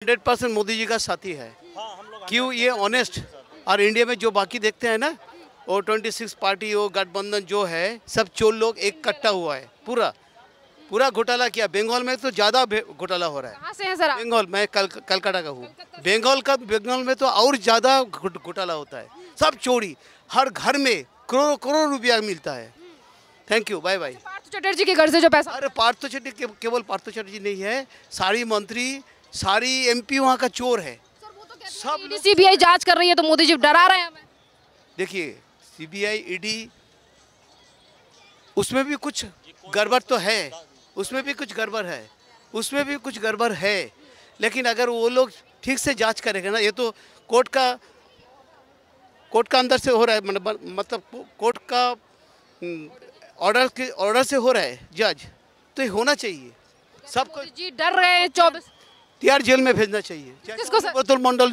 100% मोदी जी का साथी है। क्यों? ये ऑनेस्ट और इंडिया में जो बाकी देखते हैं ना, वो 26 पार्टी वो गठबंधन जो है, सब चोर लोग एक कट्टा हुआ है। पूरा घोटाला किया। बंगाल में तो ज़्यादा घोटाला हो रहा है। कहाँ से हैं सर आप? बंगाल, मैं कलकत्ता का हूँ। बंगाल में तो और ज़्यादा घोटाला होता है। सब चोरी, हर घर में करोड़ों करोड़ रुपया मिलता है। Thank you, bye bye. Partha Chatterjee के घर से जो पैसा, अरे पार्थ चटर्जी केवल पार्थ चटर्जी नहीं है, सारी मंत्री सारी एमपी वहाँ का चोर है। सब सीबीआई जांच कर रही है तो मोदी जी डरा रहे हैं हमें। देखिए, सीबीआई ईडी उसमें भी कुछ गड़बड़ तो है, उसमें भी कुछ गड़बड़ है, लेकिन अगर वो लोग ठीक से जांच करेंगे ना, ये तो कोर्ट का अंदर से हो रहा है, मतलब कोर्ट का ऑर्डर से हो रहा है जज, तो ये होना चाहिए। सबको मोदी जी डर रहे हैं 24 तिहाड़ जेल में भेजना चाहिए। किसको सर? प्रतुल मंडल,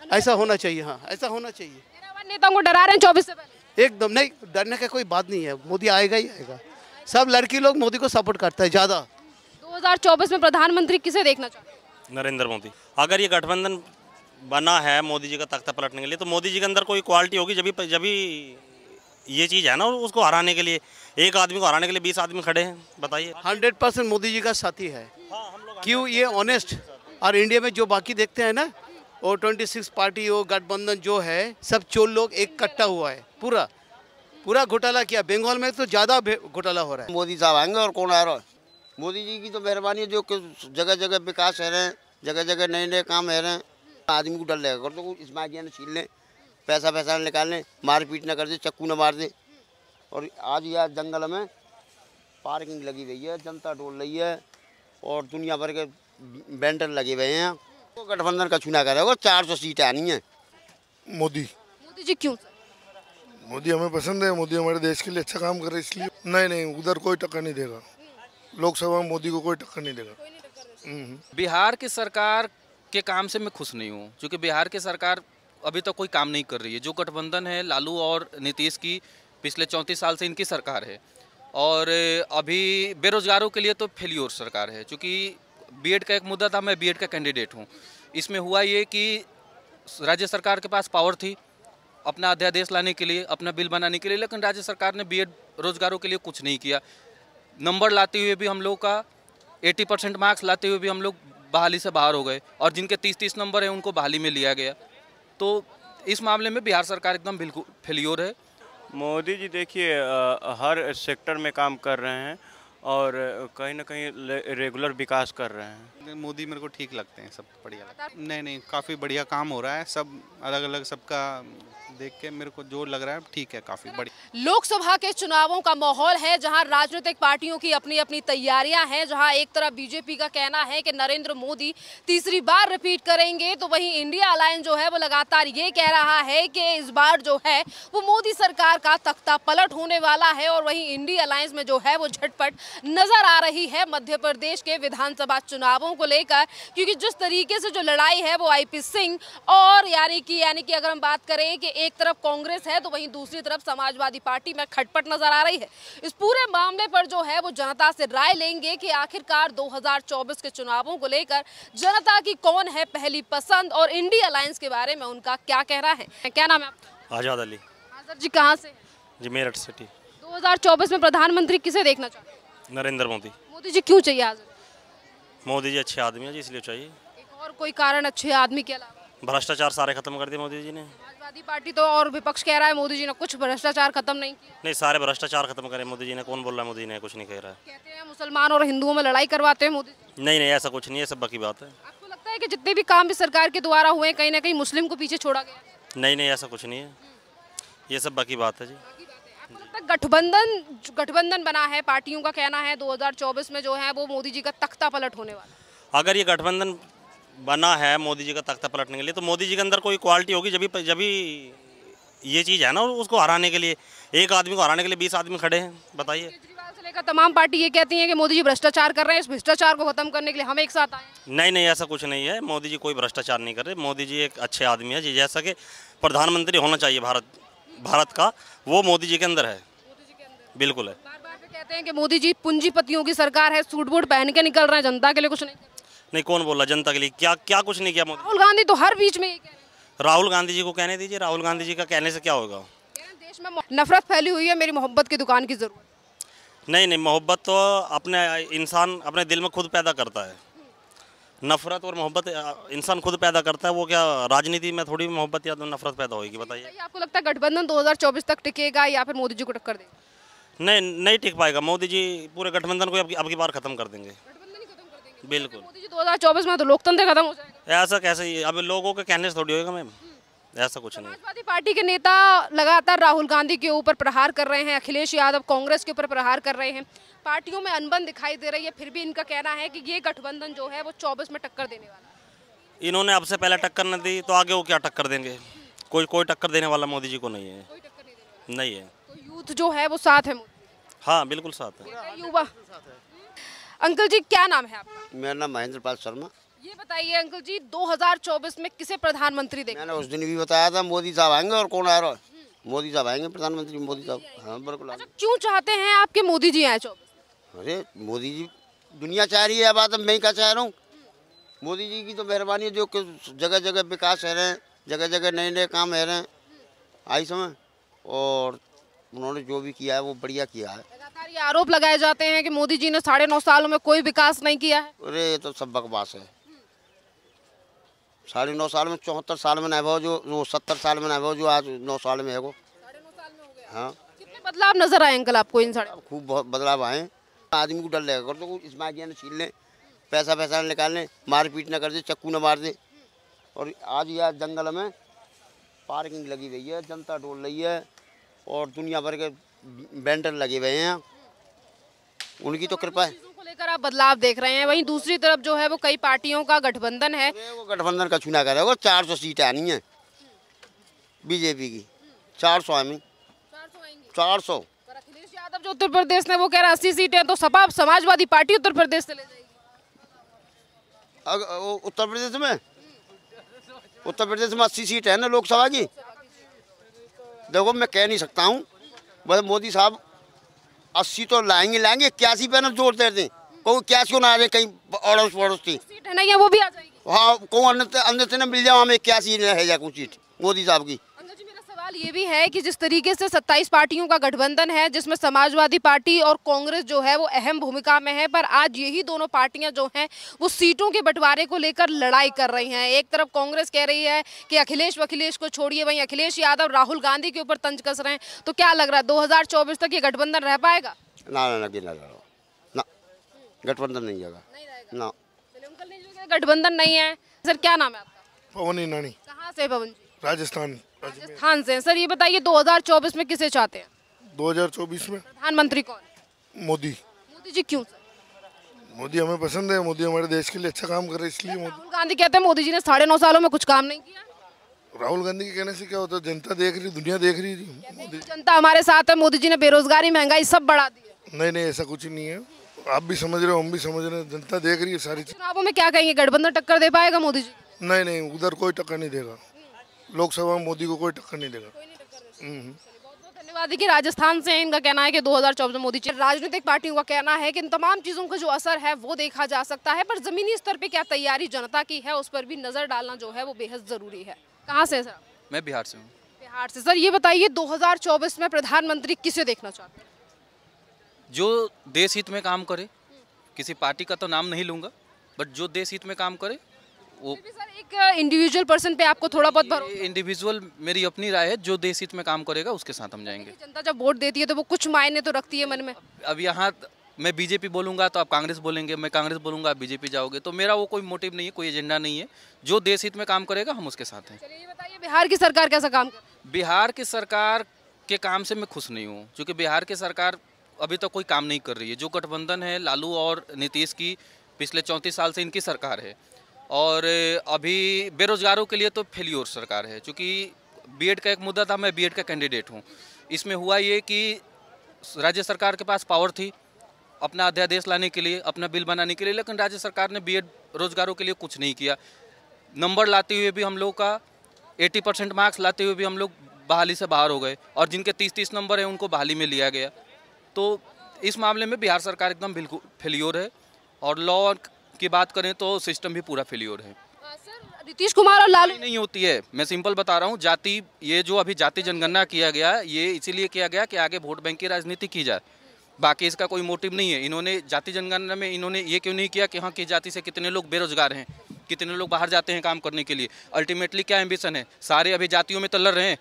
ऐसा होना चाहिए। हाँ, ऐसा होना चाहिए। तेरावन नेताओं को डरा रहे हैं 24 से पहले। एकदम नहीं, डरने का कोई बात नहीं है। मोदी आएगा ही आएगा। सब लड़की लोग मोदी को सपोर्ट करता है ज़्यादा। 2024 में प्रधानमंत्री किसे देखना चाहते हैं? नरेंद्र मोदी। अगर ये गठबंधन बना है मोदी जी का तख्ता पलटने के लिए, तो मोदी जी के अंदर कोई क्वालिटी होगी, जब ये चीज़ है ना, उसको हराने के लिए, एक आदमी को हराने के लिए 20 आदमी खड़े हैं। बताइए। 100% मोदी जी का साथी है। क्यों? ये ऑनेस्ट और इंडिया में जो बाकी देखते हैं ना, वो 26 पार्टी वो गठबंधन जो है, सब चोर लोग एक कट्टा हुआ है। पूरा घोटाला किया। बंगाल में तो ज़्यादा घोटाला हो रहा है। मोदी साहब आएंगे और कौन आ रहा है? मोदी जी की तो मेहरबानी है, जो जगह जगह विकास है रहे हैं, जगह जगह नए नए काम है रहे हैं। आदमी को डर लगेगा, कर तो इस्माइलिया ने छीन लें, पैसा निकाल लें, मारपीट न कर दे, चक्कू न मार दे। और आज यार जंगल में पार्किंग लगी हुई है, जनता डोल रही है और दुनिया भर के वेंडर लगे हुए हैं। तो गठबंधन का चुनाव करेगा, 400 सीटें आनी है। मोदी जी क्यों सर? मोदी हमें पसंद है। मोदी हमारे देश के लिए अच्छा काम कर रहे हैं, इसलिए। नहीं, उधर कोई टक्कर नहीं देगा। लोकसभा में मोदी को कोई टक्कर नहीं देगा। बिहार की सरकार के काम से मैं खुश नहीं हूँ, क्योंकि बिहार की सरकार अभी तक कोई काम नहीं कर रही है। जो गठबंधन है लालू और नीतीश की, पिछले 34 साल से इनकी सरकार है, और अभी बेरोजगारों के लिए तो फेल्योर सरकार है। क्योंकि बीएड का एक मुद्दा था, मैं बीएड का कैंडिडेट हूँ। इसमें हुआ ये कि राज्य सरकार के पास पावर थी अपना अध्यादेश लाने के लिए, अपना बिल बनाने के लिए, लेकिन राज्य सरकार ने बीएड रोजगारों के लिए कुछ नहीं किया। नंबर लाते हुए भी हम लोग का 80% मार्क्स लाते हुए भी हम लोग बहाली से बाहर हो गए, और जिनके 30-30 नंबर हैं उनको बहाली में लिया गया। तो इस मामले में बिहार सरकार एकदम बिल्कुल फेल्योर है। मोदी जी देखिए, हर सेक्टर में काम कर रहे हैं और कहीं ना कहीं रेगुलर विकास कर रहे हैं। मोदी मेरे को ठीक लगते हैं, सब बढ़िया लगता है। नहीं, काफ़ी बढ़िया काम हो रहा है। सब अलग अलग सबका देख के मेरे को जो लग रहा है ठीक है, काफ़ी बढ़िया। लोकसभा के चुनावों का माहौल है, जहां राजनीतिक पार्टियों की अपनी अपनी तैयारियां हैं। जहां एक तरफ बीजेपी का कहना है कि नरेंद्र मोदी तीसरी बार रिपीट करेंगे, तो वहीं इंडिया अलायंस जो है वो लगातार ये कह रहा है कि इस बार जो है वो मोदी सरकार का तख्ता पलट होने वाला है। और वहीं इंडिया अलायंस में जो है वो झटपट नजर आ रही है मध्य प्रदेश के विधानसभा चुनावों को लेकर, क्योंकि जिस तरीके से जो लड़ाई है वो आईपी सिंह और यानी कि अगर हम बात करें कि एक तरफ कांग्रेस है तो वहीं दूसरी तरफ समाजवादी पार्टी में खटपट नजर आ रही है। इस पूरे मामले पर जो है वो जनता से राय लेंगे कि आखिरकार 2024 के चुनावों को लेकर जनता की कौन है पहली पसंद, और इंडिया अलायंस के बारे में उनका क्या कहना है। क्या नाम है आपका? आजाद अली। आजाद जी कहाँ से? जी मेरठ सिटी। 2024 में प्रधानमंत्री किसे देखना चाहते हैं? नरेंद्र मोदी। मोदी जी क्यों चाहिए आजाद? मोदी जी अच्छे आदमी है जी, इसलिए चाहिए। एक और कोई कारण अच्छे आदमी के अलावा? भ्रष्टाचार सारे खत्म कर दिए मोदी जी ने। समाजवादी पार्टी तो और विपक्ष कह रहा है मोदी जी ने कुछ भ्रष्टाचार खत्म नहीं किया। नहीं, सारे भ्रष्टाचार खत्म करे मोदी जी ने। कौन बोल रहा है मोदी ने कुछ नहीं कह रहा है? कहते हैं मुसलमान और हिंदुओं में लड़ाई करवाते हैं मोदी जी। नहीं, ऐसा कुछ नहीं है, सब बाकी बात है। आपको लगता है कि जितने भी काम भी सरकार के द्वारा हुए कहीं ना कहीं मुस्लिम को पीछे छोड़ा गया? नहीं, ऐसा कुछ नहीं है, ये सब बाकी बात है जी। आपको लगता है गठबंधन बना है, पार्टियों का कहना है 2024 में जो है वो मोदी जी का तख्ता पलट होने वाला? अगर ये गठबंधन बना है मोदी जी का तख्ता पलटने के लिए, तो मोदी जी के अंदर कोई क्वालिटी होगी, जब ये चीज़ है ना, उसको हराने के लिए, एक आदमी को हराने के लिए 20 आदमी खड़े हैं। बताइए। केजरीवाल से लेकर तमाम पार्टी ये कहती है कि मोदी जी भ्रष्टाचार कर रहे हैं, इस भ्रष्टाचार को खत्म करने के लिए हम एक साथ आए। नहीं, ऐसा कुछ नहीं है। मोदी जी कोई भ्रष्टाचार नहीं कर रहे। मोदी जी एक अच्छे आदमी है जी, जैसा कि प्रधानमंत्री होना चाहिए भारत का, वो मोदी जी के अंदर है। बिल्कुल है। बार-बार कहते हैं कि मोदी जी पूंजीपतियों की सरकार है, सूट बूट पहन के निकल रहे हैं, जनता के लिए कुछ नहीं। नहीं, कौन बोला जनता के लिए? क्या क्या कुछ नहीं किया मोदी। राहुल गांधी तो हर बीच में ये कह रहे हैं। राहुल गांधी जी को कहने दीजिए, राहुल गांधी जी का कहने से क्या होगा? देश में नफरत फैली हुई है, मेरी मोहब्बत की दुकान की जरूरत। नहीं, मोहब्बत तो अपने इंसान अपने दिल में खुद पैदा करता है। नफरत और मोहब्बत इंसान खुद पैदा करता है। वो क्या राजनीति में थोड़ी मोहब्बत या तो नफरत पैदा होगी? बताइए। आपको लगता है गठबंधन 2024 तक टिकेगा या फिर मोदी जी को टक्कर देगा? नहीं टिक पाएगा। मोदी जी पूरे गठबंधन को अब की बार खत्म कर देंगे। बिल्कुल। मोदी जी 2024 में तो लोकतंत्र खत्म हो जाएगा। ऐसा कैसे? अब लोगों के कहने से थोड़ी होगा मैम, ऐसा कुछ नहीं। समाजवादी पार्टी के नेता लगातार राहुल गांधी के ऊपर प्रहार कर रहे हैं, अखिलेश यादव कांग्रेस के ऊपर प्रहार कर रहे हैं, पार्टियों में अनबन दिखाई दे रही है, फिर भी इनका कहना है कि ये गठबंधन जो है वो 24 में टक्कर देने वाला है। इन्होंने अब से पहले टक्कर न दी तो आगे वो क्या टक्कर देंगे? कोई टक्कर देने वाला मोदी जी को नहीं है। नहीं है। तो यूथ जो है वो साथ है। हाँ बिल्कुल साथ है। युवा। अंकल जी क्या नाम है आपका? मेरा नाम महेंद्र पाल शर्मा। ये बताइए अंकल जी 2024 में किसे प्रधानमंत्री देंगे? मैंने उस दिन भी बताया था मोदी साहब आएंगे। और कौन आ रहा है? मोदी साहब आएंगे, प्रधानमंत्री मोदी साहब। हाँ बिल्कुल। अच्छा, क्यों चाहते हैं आपके मोदी जी आए 24? अरे मोदी जी दुनिया चाह रही है, बात अब मैं क्या चाह रहा हूँ। मोदी जी की तो मेहरबानी है, जो जगह जगह विकास है रहे हैं, जगह जगह नए नए काम है रहे हैं आई समय। और उन्होंने जो भी किया है वो बढ़िया किया है। लगातार ये आरोप लगाए जाते हैं कि मोदी जी ने 9.5 सालों में कोई विकास नहीं किया है। अरे ये तो सब बकवास है। 9.5 साल में 74 साल में नहीं भाव, जो 70 साल में नहीं भाव, जो आज 9 साल में है वो। 9.5 साल में हो गया। हाँ। कितने बदलाव नजर आए अंकल आपको इन साढ़े? खूब बहुत बदलाव आए। आदमी को डर लगेगा तो इसमें न छीन लें, पैसा निकाल लें, मारपीट न कर दे, चक्कू न मार दे। और आज यार जंगल में पार्किंग लगी हुई है, जनता डोल रही है और दुनिया भर के वेंडर लगे हुए हैं। उनकी तो कृपा है। को लेकर आप बदलाव देख रहे हैं। वहीं दूसरी तरफ जो है वो कई पार्टियों का गठबंधन है। वो गठबंधन का चुनाव करेगा। 400 सीटें आनी है बीजेपी की। 400 आएंगी। 400। पर अखिलेश यादव जो उत्तर प्रदेश में वो कह रहा है 80 सीटें, तो सपा समाजवादी पार्टी उत्तर प्रदेश से ले जाएगी। उत्तर प्रदेश में 80 सीट है ना लोकसभा की। देखो मैं कह नहीं सकता हूँ, बस मोदी साहब 80 तो लाएंगे 81 पे ना जोर दे दें। कोई 81 को ना आ जाए, कहीं अड़ोस पड़ोस थी सीट है ना, ये वो भी आ जाएगी। हाँ, कौन अंदर से ना मिल जाओ हमें 81 है या कुछ सीट मोदी साहब की। सवाल ये भी है कि जिस तरीके से 27 पार्टियों का गठबंधन है, जिसमें समाजवादी पार्टी और कांग्रेस जो है वो अहम भूमिका में है, पर आज यही दोनों पार्टियां जो हैं वो सीटों के बंटवारे को लेकर लड़ाई कर रही हैं। एक तरफ कांग्रेस कह रही है कि अखिलेश को छोड़िए, वहीं अखिलेश यादव राहुल गांधी के ऊपर तंज कस रहे हैं। तो क्या लग रहा है 2024 तक ये गठबंधन रह पाएगा? ना गठबंधन नहीं जाएगा ना। गठबंधन नहीं है। सर क्या नाम है आपका? पवन ईनानी। कहाँ से पवन जी? राजस्थान से। सर ये बताइए 2024 में किसे चाहते हैं? 2024 में प्रधानमंत्री कौन? मोदी जी क्यों सर? मोदी हमें पसंद है। मोदी हमारे देश के लिए अच्छा काम कर रहे हैं, इसलिए राहुल गांधी कहते हैं मोदी जी ने 9.5 सालों में कुछ काम नहीं किया। राहुल गांधी के कहने से क्या होता है? जनता देख रही, दुनिया देख रही। मोदी जनता हमारे साथ है, मोदी जी ने बेरोजगारी महंगाई सब बढ़ा दी है। नहीं ऐसा कुछ नहीं है। आप भी समझ रहे हो, हम भी समझ रहे हैं, जनता देख रही है सारी चीज। चुनावों में क्या कहेंगे, गठबंधन टक्कर दे पाएगा मोदी जी? नहीं उधर कोई टक्कर नहीं देगा। लोकसभा में मोदी को कोई टक्कर नहीं देगा। बहुत धन्यवाद। देखिए राजस्थान से इनका कहना है कि 2024 में मोदी जी। राजनीतिक पार्टियों का कहना है कि इन तमाम चीज़ों का जो असर है वो देखा जा सकता है, पर जमीनी स्तर पे क्या तैयारी जनता की है उस पर भी नजर डालना जो है वो बेहद जरूरी है। कहाँ से सर? मैं बिहार से हूँ। बिहार से। सर ये बताइए 2024 में प्रधानमंत्री किसे देखना चाहते हैं? जो देश हित में काम करे, किसी पार्टी का तो नाम नहीं लूँगा, बट जो देश हित में काम करे वो। सर एक इंडिविजुअल पर्सन पे आपको थोड़ा बहुत भरोसा? इंडिविजुअल मेरी अपनी राय है, जो देश हित में काम करेगा उसके साथ हम जाएंगे। जनता जब वोट देती है तो वो कुछ मायने तो रखती है मन में। अब यहाँ मैं बीजेपी बोलूँगा तो आप कांग्रेस बोलेंगे, मैं कांग्रेस बोलूँगा आप बीजेपी जाओगे, तो मेरा वो कोई मोटिव नहीं है, कोई एजेंडा नहीं है। जो देश हित में काम करेगा हम उसके साथ हैं। चलिए ये बताइए बिहार की सरकार कैसा काम कर? बिहार की सरकार के काम से मैं खुश नहीं हूँ, क्योंकि बिहार की सरकार अभी तक कोई काम नहीं कर रही है। जो गठबंधन है लालू और नीतीश की, पिछले 34 साल से इनकी सरकार है, और अभी बेरोजगारों के लिए तो फेल्योर सरकार है। क्योंकि बीएड का एक मुद्दा था, मैं बीएड का कैंडिडेट हूँ। इसमें हुआ ये कि राज्य सरकार के पास पावर थी अपना अध्यादेश लाने के लिए, अपना बिल बनाने के लिए, लेकिन राज्य सरकार ने बीएड रोजगारों के लिए कुछ नहीं किया। नंबर लाते हुए भी हम लोग का 80% मार्क्स लाते हुए भी हम लोग बहाली से बाहर हो गए, और जिनके 30-30 नंबर हैं उनको बहाली में लिया गया। तो इस मामले में बिहार सरकार एकदम बिल्कुल फेल्योर है। और लॉ की बात करें तो सिस्टम भी पूरा फेल्योर है। सर नीतीश कुमार और लालू नहीं होती है, मैं सिंपल बता रहा हूँ। जाति, ये जो अभी जाति जनगणना किया गया, ये इसीलिए किया गया कि आगे वोट बैंक की राजनीति की जाए, बाकी इसका कोई मोटिव नहीं है। इन्होंने जाति जनगणना में इन्होंने ये क्यों नहीं किया कि हाँ, किस जाति से कितने लोग बेरोजगार हैं, कितने लोग बाहर जाते हैं काम करने के लिए। अल्टीमेटली क्या एम्बिशन है, सारे अभी जातियों में तो लड़ रहे हैं।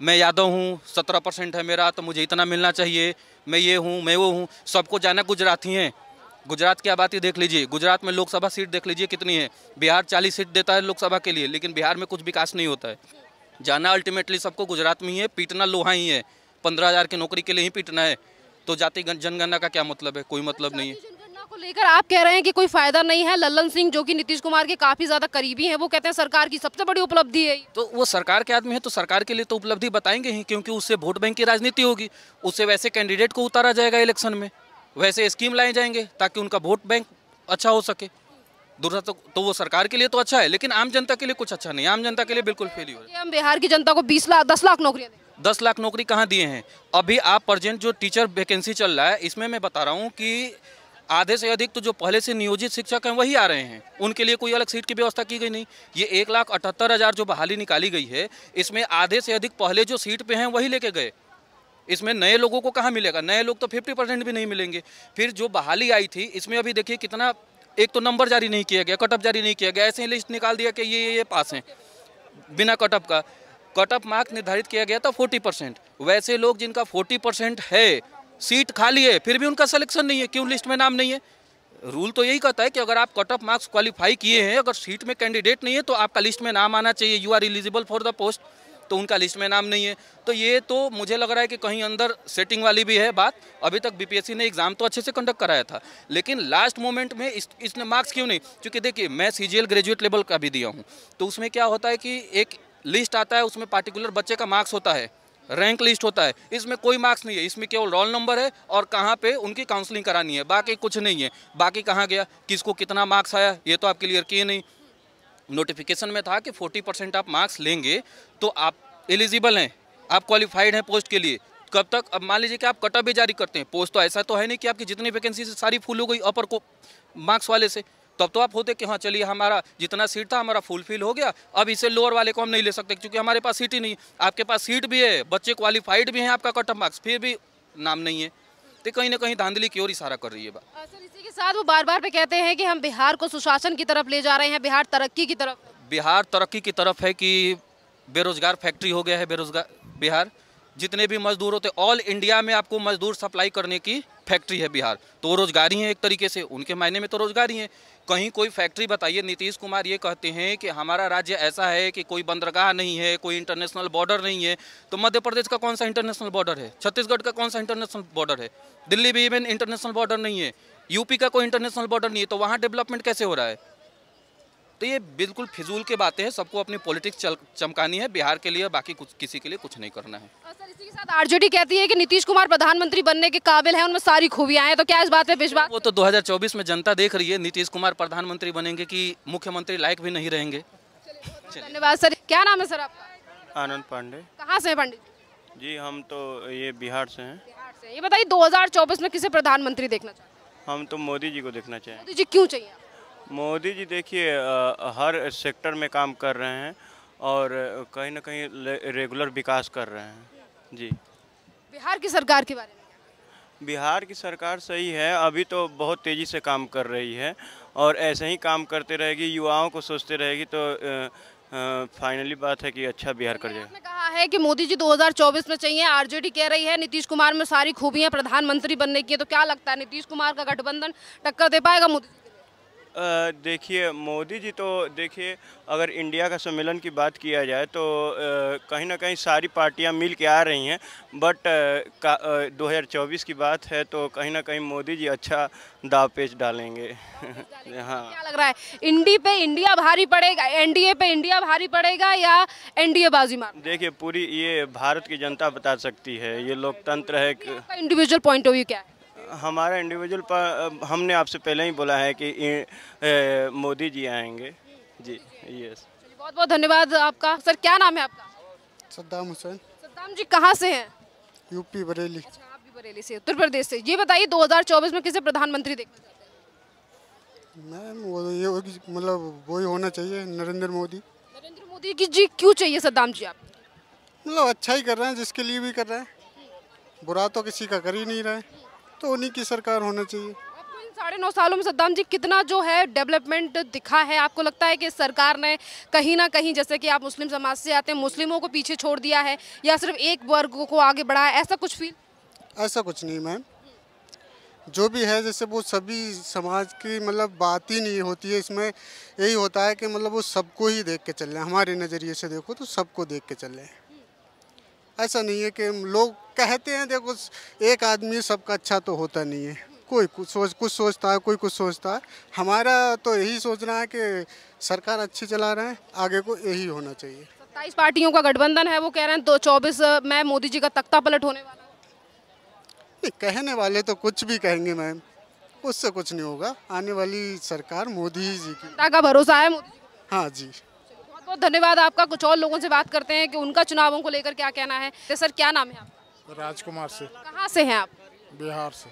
मैं यादव हूँ, 17% है मेरा, तो मुझे इतना मिलना चाहिए, मैं ये हूँ, मैं वो हूँ। सबको जाना गुजराती हैं। गुजरात की आबादी देख लीजिए, गुजरात में लोकसभा सीट देख लीजिए कितनी है। बिहार 40 सीट देता है लोकसभा के लिए, लेकिन बिहार में कुछ विकास नहीं होता है। जाना अल्टीमेटली सबको गुजरात में ही है, पीटना लोहा ही है, 15,000 की नौकरी के लिए ही पीटना है। तो जाति जनगणना का क्या मतलब है, कोई मतलब नहीं है। जनगणना को लेकर आप कह रहे हैं कि कोई फायदा नहीं है। लल्लन सिंह जो कि नीतीश कुमार के काफी ज्यादा करीबी हैं, वो कहते हैं सरकार की सबसे बड़ी उपलब्धि है। तो वो सरकार के आदमी है, तो सरकार के लिए तो उपलब्धि बताएंगे ही, क्योंकि उससे वोट बैंक की राजनीति होगी। उससे वैसे कैंडिडेट को उतारा जाएगा इलेक्शन में, वैसे स्कीम लाए जाएंगे ताकि उनका वोट बैंक अच्छा हो सके। दूसरा तो वो सरकार के लिए तो अच्छा है, लेकिन आम जनता के लिए कुछ अच्छा नहीं। आम जनता के लिए बिल्कुल फेलियर है। हम बिहार की जनता को 10 लाख नौकरियां दें। 10 लाख नौकरी कहाँ दिए हैं? अभी आप प्रेजेंट जो टीचर वैकेंसी चल रहा है, इसमें मैं बता रहा हूँ कि आधे से अधिक तो जो पहले से नियोजित शिक्षक हैं वही आ रहे हैं, उनके लिए कोई अलग सीट की व्यवस्था की गई नहीं। ये 1,78,000 जो बहाली निकाली गई है, इसमें आधे से अधिक पहले जो सीट पे हैं वही लेके गए। इसमें नए लोगों को कहाँ मिलेगा? नए लोग तो 50% भी नहीं मिलेंगे। फिर जो बहाली आई थी, इसमें अभी देखिए कितना, एक तो नंबर जारी नहीं किया गया, कटअप जारी नहीं किया गया, ऐसे ही लिस्ट निकाल दिया कि ये पास हैं बिना कटअप का। कटअप मार्क निर्धारित किया गया था 40%। वैसे लोग जिनका 40% है, सीट खाली है, फिर भी उनका सिलेक्शन नहीं है। क्यों लिस्ट में नाम नहीं है? रूल तो यही कहता है कि अगर आप कटअप मार्क्स क्वालिफाई किए हैं, अगर सीट में कैंडिडेट नहीं है तो आपका लिस्ट में नाम आना चाहिए। You are eligible for the post, तो उनका लिस्ट में नाम नहीं है। तो ये तो मुझे लग रहा है कि कहीं अंदर सेटिंग वाली भी है बात। अभी तक बीपीएससी ने एग्जाम तो अच्छे से कंडक्ट कराया था, लेकिन लास्ट मोमेंट में इसने मार्क्स क्यों नहीं? क्योंकि देखिए, मैं सीजीएल ग्रेजुएट लेवल का भी दिया हूँ, तो उसमें क्या होता है कि एक लिस्ट आता है, उसमें पार्टिकुलर बच्चे का मार्क्स होता है, रैंक लिस्ट होता है। इसमें कोई मार्क्स नहीं है, इसमें केवल रोल नंबर है और कहाँ पे उनकी काउंसलिंग करानी है, बाकी कुछ नहीं है। बाकी कहाँ गया, किसको कितना मार्क्स आया, ये तो आप क्लियर किए नहीं। नोटिफिकेशन में था कि 40% आप मार्क्स लेंगे तो आप एलिजिबल हैं, आप क्वालिफाइड हैं पोस्ट के लिए। कब तक? अब मान लीजिए कि आप कटअप भी जारी करते हैं, पोस्ट तो ऐसा तो है नहीं कि आपकी जितनी वैकेंसी से सारी फुल हो गई अपर को मार्क्स वाले से। तब तो आप होते कि हाँ चलिए, हमारा जितना सीट था हमारा फुलफिल हो गया, अब इसे लोअर वाले को हम नहीं ले सकते क्योंकि हमारे पास सीट ही नहीं। आपके पास सीट भी है, बच्चे क्वालिफाइड भी हैं, आपका कटअप मार्क्स फिर भी नाम नहीं है। तो कहीं ना कहीं धांधली की ओर इशारा कर रही है बात। सर इसी के साथ वो बार बार पे कहते हैं कि हम बिहार को सुशासन की तरफ ले जा रहे हैं, बिहार तरक्की की तरफ। बिहार तरक्की की तरफ है कि बेरोजगार फैक्ट्री हो गया है बेरोजगार बिहार। जितने भी मजदूर होते, ऑल इंडिया में आपको मजदूर सप्लाई करने की फैक्ट्री है बिहार, तो वो रोजगारी है एक तरीके से, उनके मायने में तो रोजगारी है। कहीं कोई फैक्ट्री बताइए। नीतीश कुमार ये कहते हैं कि हमारा राज्य ऐसा है कि कोई बंदरगाह नहीं है, कोई इंटरनेशनल बॉर्डर नहीं है। तो मध्य प्रदेश का कौन सा इंटरनेशनल बॉर्डर है? छत्तीसगढ़ का कौन सा इंटरनेशनल बॉर्डर है? दिल्ली भी इवन इंटरनेशनल बॉर्डर नहीं है, यूपी का कोई इंटरनेशनल बॉर्डर नहीं है, तो वहाँ डेवलपमेंट कैसे हो रहा है? तो ये बिल्कुल फिजूल के बातें हैं। सबको अपनी पॉलिटिक्स चमकानी है बिहार के लिए, बाकी कुछ किसी के लिए कुछ नहीं करना है। सर इसी के साथ आरजेडी कहती है कि नीतीश कुमार प्रधानमंत्री बनने के काबिल हैं, उनमें सारी खूबियां हैं, तो क्या इस बात पे विश्वास? वो तो 2024 में जनता देख रही है, नीतीश कुमार प्रधानमंत्री बनेंगे कि मुख्यमंत्री लायक भी नहीं रहेंगे। धन्यवाद सर। क्या नाम है सर आपका? आनंद पांडे। कहाँ से हैं पंडित जी? हम तो ये बिहार से हैं। बिहार से। ये बताइए 2024 में किसे प्रधानमंत्री देखना चाहते हैं? हम तो मोदी जी को देखना चाहेंगे। मोदी जी क्यों चाहिए? मोदी जी देखिए, हर सेक्टर में काम कर रहे हैं और कहीं ना कहीं रेगुलर विकास कर रहे हैं। जी। बिहार की सरकार के बारे में? बिहार की सरकार सही है, अभी तो बहुत तेज़ी से काम कर रही है और ऐसे ही काम करते रहेगी, युवाओं को सोचते रहेगी, तो फाइनली बात है कि अच्छा बिहार कर जाएगा। आपने कहा है कि मोदी जी 2024 में चाहिए, आरजेडी कह रही है नीतीश कुमार में सारी खूबियां प्रधानमंत्री बनने की है, तो क्या लगता है नीतीश कुमार का गठबंधन टक्कर दे पाएगा मोदी? देखिए, मोदी जी तो देखिए, अगर इंडिया का सम्मेलन की बात किया जाए तो कहीं ना कहीं सारी पार्टियां मिल के आ रही हैं, बट 2024 की बात है तो कहीं ना कहीं मोदी जी अच्छा दाव पेच डालेंगे। हाँ। क्या लग रहा है, इंडी पे इंडिया भारी पड़ेगा, एनडीए पे इंडिया भारी पड़ेगा या एनडीए बाजी मार? देखिए, पूरी ये भारत की जनता बता सकती है, ये लोकतंत्र है। इंडिविजुअल पॉइंट ऑफ व्यू क्या है? हमारा इंडिविजुअल पर हमने आपसे पहले ही बोला है कि मोदी जी आएंगे। जी यस। बहुत बहुत धन्यवाद आपका। सर क्या नाम है आपका? सद्दाम हुसैन। सद्दाम जी कहाँ से हैं? यूपी बरेली। अच्छा, आप भी बरेली से, उत्तर प्रदेश से। ये बताइए 2024 में किसे प्रधानमंत्री देखना चाहते मैम वो ये मतलब वही होना चाहिए, नरेंद्र मोदी। नरेंद्र मोदी की जी क्यों चाहिए सद्दाम जी आप? मतलब अच्छा ही कर रहे हैं, जिसके लिए भी कर रहे हैं, बुरा तो किसी का कर ही नहीं रहा है, तो उन्हीं की सरकार होना चाहिए। आपको इन 9.5 सालों में सद्दाम जी कितना जो है डेवलपमेंट दिखा है? आपको लगता है कि सरकार ने कहीं ना कहीं, जैसे कि आप मुस्लिम समाज से आते हैं, मुस्लिमों को पीछे छोड़ दिया है या सिर्फ एक वर्ग को आगे बढ़ाया, ऐसा कुछ फील? ऐसा कुछ नहीं मैम, जो भी है जैसे वो सभी समाज की मतलब बात ही नहीं होती है इसमें। यही होता है कि मतलब वो सबको ही देख के चल रहे हैं, हमारे नज़रिए से देखो तो सबको देख के चल रहे हैं। ऐसा नहीं है कि लोग कहते हैं देखो एक आदमी सबका अच्छा तो होता नहीं है, कोई कुछ सोचता है, कोई कुछ सोचता है। हमारा तो यही सोचना है कि सरकार अच्छी चला रहे हैं, आगे को यही होना चाहिए। 27 पार्टियों का गठबंधन है, वो कह रहे हैं 2024 में मोदी जी का तख्ता पलट होने वाला है। नहीं, कहने वाले तो कुछ भी कहेंगे मैम, उससे कुछ नहीं होगा। आने वाली सरकार मोदी जी की। जनता का भरोसा है मोदी जी को? हाँ जी। बहुत बहुत धन्यवाद आपका। कुछ और लोगों से बात करते हैं कि उनका चुनावों को लेकर क्या कहना है। तो सर क्या नाम है आपका? राजकुमार से। कहाँ से हैं आप? बिहार से।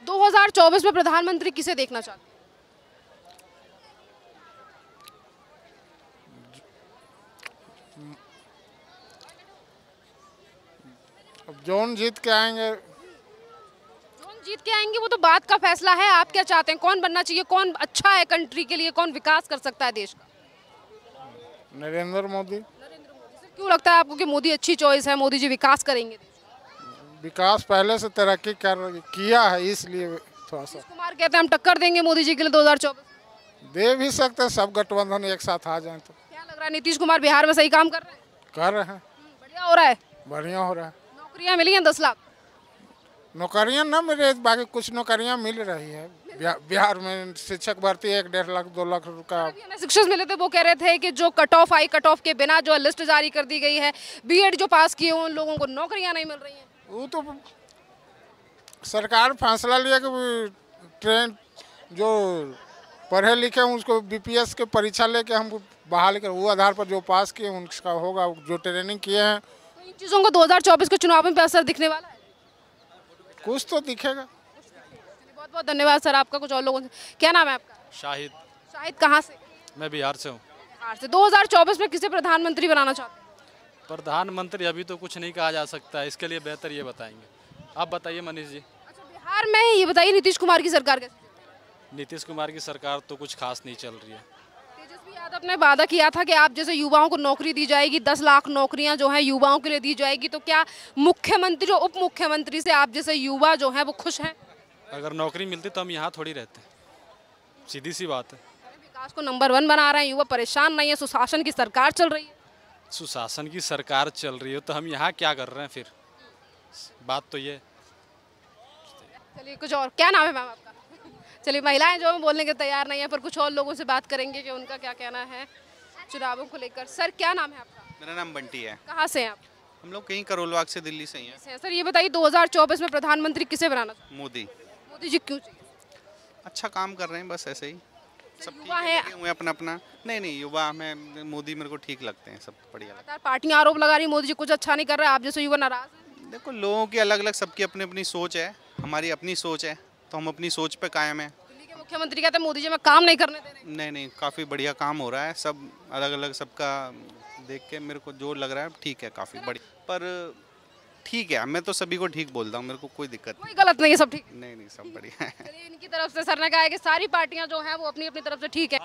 2024 में प्रधानमंत्री किसे देखना चाहते हैं? अब जौन जीत के आएंगे। जौन जीत के आएंगे वो तो बात का फैसला है। आप क्या चाहते हैं, कौन बनना चाहिए, कौन अच्छा है कंट्री के लिए, कौन विकास कर सकता है देश का? नरेंद्र मोदी। क्यों लगता है आपको कि मोदी अच्छी चॉइस है, मोदी जी विकास करेंगे? विकास पहले से तरक्की किया है, इसलिए थोड़ा सा। कुमार कहते हैं हम टक्कर देंगे मोदी जी के लिए 2024। दे भी सकते हैं, सब गठबंधन एक साथ आ जाए तो। क्या लग रहा है, नीतीश कुमार बिहार में सही काम कर रहे हैं? कर रहे हैं। बढ़िया हो रहा है। बढ़िया हो रहा है। नौकरियां मिली हैं 10 लाख? नौकरियां ना मिले, बाकी कुछ नौकरियां मिल रही है बिहार में। शिक्षक भर्ती 1-1.5 लाख 2 लाख का। शिक्षक मिले थे, वो कह रहे थे कि जो कट ऑफ आई, कट ऑफ के बिना जो लिस्ट जारी कर दी गई है, बीएड जो पास किए उन लोगों को नौकरियां नहीं मिल रही हैं। वो तो सरकार फैसला लिया कि ट्रेन जो पढ़े लिखे हैं उसको बीपीएस के परीक्षा लेके हम बहाल कर, वो आधार पर जो पास किए उनका होगा, जो ट्रेनिंग किए हैं। इन चीज़ों को 2024 के चुनाव में असर दिखने वाला है? कुछ तो दिखेगा। बहुत बहुत धन्यवाद सर आपका। कुछ और लोगों से, क्या नाम है आपका? शाहिद। शाहिद कहाँ से? मैं बिहार से हूँ। बिहार से। 2024 में किसे प्रधानमंत्री बनाना चाहते हैं? प्रधानमंत्री अभी तो कुछ नहीं कहा जा सकता है, इसके लिए बेहतर ये बताएंगे। आप बताइए मनीष जी। अच्छा, बिहार में ये बताइए नीतीश कुमार की सरकार कैसी? नीतीश कुमार की सरकार तो कुछ खास नहीं चल रही है। तेजस्वी यादव ने वादा किया था कि आप जैसे युवाओं को नौकरी दी जाएगी, 10 लाख नौकरियां जो हैं युवाओं के लिए दी जाएगी, तो क्या मुख्यमंत्री और उप मुख्यमंत्री से आप जैसे युवा जो हैं वो खुश हैं? अगर नौकरी मिलती तो हम यहाँ थोड़ी रहते, सीधी सी बात है। विकास को नंबर 1 बना रहे हैं, युवा परेशान नहीं है, सुशासन की सरकार चल रही है। सुशासन की सरकार चल रही है तो हम यहाँ क्या कर रहे हैं फिर? बात तो ये। चलिए कुछ और, क्या नाम है मैम आपका? चलिए, महिलाएं जो बोलने के तैयार नहीं है, पर कुछ और लोगों से बात करेंगे कि उनका क्या कहना है चुनावों को लेकर। सर क्या नाम है आपका? मेरा नाम बंटी है। कहाँ से हैं आप? हम लोग कहीं करोलबाग से, दिल्ली से ही हैं। सर ये बताइए 2024 में प्रधानमंत्री किसे बनाना? मोदी। मोदी जी क्यों चाहिए? अच्छा काम कर रहे हैं, बस ऐसे ही। सब युवा है अपना अपना। नहीं, युवा हमें मोदी मेरे को ठीक लगते हैं, सब बढ़िया। पार्टियां आरोप लगा रही मोदी जी कुछ अच्छा नहीं कर रहे, आप जैसे युवा नाराज हैं। देखो लोगों की अलग अलग, सबकी अपनी अपनी सोच है, हमारी अपनी सोच है, तो हम अपनी सोच पे कायम है। दिल्ली के मुख्यमंत्री कहते हैं मोदी जी में काम नहीं करने दे रहे। नहीं, काफ़ी बढ़िया काम हो रहा है, सब अलग अलग, सबका देख के मेरे को जो लग रहा है ठीक है, काफ़ी बढ़िया। पर ठीक है, मैं तो सभी को ठीक बोलता हूँ, मेरे को कोई दिक्कत कोई गलत नहीं है, सब ठीक। नहीं, सब बढ़िया है। इनकी तरफ से सर ने कहा है कि सारी पार्टियां जो हैं वो अपनी अपनी तरफ से ठीक है।